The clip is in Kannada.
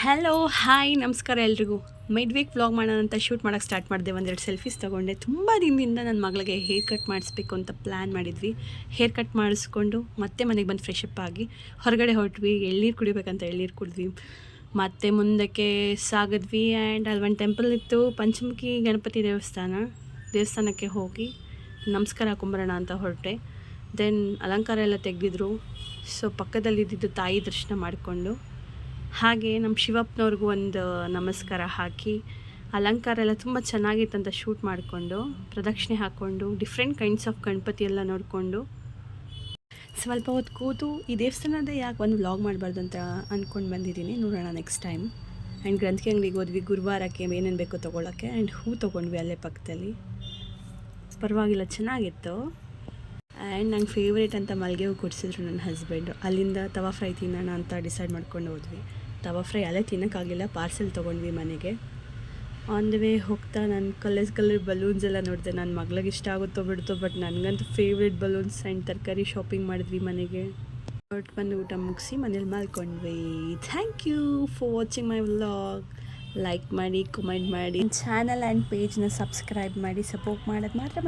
ಹಲೋ ಹಾಯ್ ನಮಸ್ಕಾರ ಎಲ್ರಿಗೂ. ಮಿಡ್ ವೀಕ್ ವ್ಲಾಗ್ ಮಾಡೋಣ ಅಂತ ಶೂಟ್ ಮಾಡೋಕ್ಕೆ ಸ್ಟಾರ್ಟ್ ಮಾಡಿದೆ. ಒಂದೆರಡು ಸೆಲ್ಫೀಸ್ ತೊಗೊಂಡೆ. ತುಂಬ ದಿನದಿಂದ ನನ್ನ ಮಗಳಿಗೆ ಹೇರ್ ಕಟ್ ಮಾಡಿಸ್ಬೇಕು ಅಂತ ಪ್ಲ್ಯಾನ್ ಮಾಡಿದ್ವಿ. ಹೇರ್ ಕಟ್ ಮಾಡಿಸ್ಕೊಂಡು ಮತ್ತೆ ಮನೆಗೆ ಬಂದು ಫ್ರೆಶ್ ಅಪ್ ಆಗಿ ಹೊರಗಡೆ ಹೊರಟ್ವಿ. ಎಳ್ನೀರು ಕುಡಿಬೇಕಂತ ಎಳ್ನೀರು ಕುಡಿದ್ವಿ. ಮತ್ತು ಮುಂದಕ್ಕೆ ಸಾಗಿದ್ವಿ. ಆ್ಯಂಡ್ ಅಲ್ಲಿ ಒಂದು ಟೆಂಪಲ್ ಇತ್ತು, ಪಂಚಮುಖಿ ಗಣಪತಿ ದೇವಸ್ಥಾನಕ್ಕೆ ಹೋಗಿ ನಮಸ್ಕಾರ ಹಾಕೊಂಬರೋಣ ಅಂತ ಹೊರಟೆ. ದೆನ್ ಅಲಂಕಾರ ಎಲ್ಲ ತೆಗೆದಿದ್ರು. ಸೊ ಪಕ್ಕದಲ್ಲಿದ್ದಿದ್ದು ತಾಯಿ ದರ್ಶನ ಮಾಡಿಕೊಂಡು ಹಾಗೆ ನಮ್ಮ ಶಿವಪ್ಪನವ್ರಿಗೂ ಒಂದು ನಮಸ್ಕಾರ ಹಾಕಿ ಅಲಂಕಾರ ಎಲ್ಲ ತುಂಬ ಚೆನ್ನಾಗಿತ್ತಂತ ಶೂಟ್ ಮಾಡಿಕೊಂಡು ಪ್ರದಕ್ಷಿಣೆ ಹಾಕ್ಕೊಂಡು ಡಿಫ್ರೆಂಟ್ ಕೈಂಡ್ಸ್ ಆಫ್ ಗಣಪತಿ ಎಲ್ಲ ನೋಡಿಕೊಂಡು ಸ್ವಲ್ಪ ಹೊತ್ತು ಕೂತು ಈ ದೇವಸ್ಥಾನದ ಯಾಕೆ ಒಂದು ವ್ಲಾಗ್ ಮಾಡಬಾರ್ದು ಅಂತ ಅಂದ್ಕೊಂಡು ಬಂದಿದ್ದೀನಿ. ನೋಡೋಣ ನೆಕ್ಸ್ಟ್ ಟೈಮ್. ಆ್ಯಂಡ್ ಗ್ರಂಥಿ ಅಂಗಡಿಗೆ ಹೋದ್ವಿ ಗುರುವಾರಕ್ಕೆ ಏನೇನು ಬೇಕೋ ತೊಗೊಳಕ್ಕೆ. ಆ್ಯಂಡ್ ಹೂ ತೊಗೊಂಡ್ವಿ ಅಲ್ಲೇ ಪಕ್ಕದಲ್ಲಿ. ಪರವಾಗಿಲ್ಲ, ಚೆನ್ನಾಗಿತ್ತು. ಆ್ಯಂಡ್ ನಂಗೆ ಫೇವ್ರೇಟ್ ಅಂತ ಮಲ್ಲಿಗೆ ಹೂ ಕೊಡಿಸಿದ್ರು ನನ್ನ ಹಸ್ಬೆಂಡು. ಅಲ್ಲಿಂದ ತವಾ ಫ್ರೈ ತಿನ್ನೋಣ ಅಂತ ಡಿಸೈಡ್ ಮಾಡ್ಕೊಂಡು ಹೋದ್ವಿ. ತವಾ ಫ್ರೈ ಅಲ್ಲೇ ತಿನ್ನೋಕ್ಕಾಗಲಿಲ್ಲ, ಪಾರ್ಸೆಲ್ ತೊಗೊಂಡ್ವಿ ಮನೆಗೆ. ಆನ್ ದ ವೇ ಹೋಗ್ತಾ ನಾನು ಕಲರ್ ಬಲೂನ್ಸ್ ಎಲ್ಲ ನೋಡಿದೆ. ನನ್ನ ಮಗಳಿಗೆ ಇಷ್ಟ ಆಗುತ್ತೋ ಬಿಡುತ್ತೋ, ಬಟ್ ನನಗಂತೂ ಫೇವ್ರೇಟ್ ಬಲೂನ್ಸ್. ಆ್ಯಂಡ್ ತರಕಾರಿ ಶಾಪಿಂಗ್ ಮಾಡಿದ್ವಿ ಮನೆಗೆ. ಹೊರಟು ಬಂದು ಊಟ ಮುಗಿಸಿ ಮನೇಲಿ ಮಲ್ಕೊಂಡ್ವಿ. Thank you for watching my vlog. Like ಮಾಡಿ, ಕಮೆಂಟ್ ಮಾಡಿ, ಚಾನಲ್ ಆ್ಯಂಡ್ ಪೇಜ್ನ ಸಬ್ಸ್ಕ್ರೈಬ್ ಮಾಡಿ, ಸಪೋರ್ಟ್ ಮಾಡೋದು ಮಾತ್ರ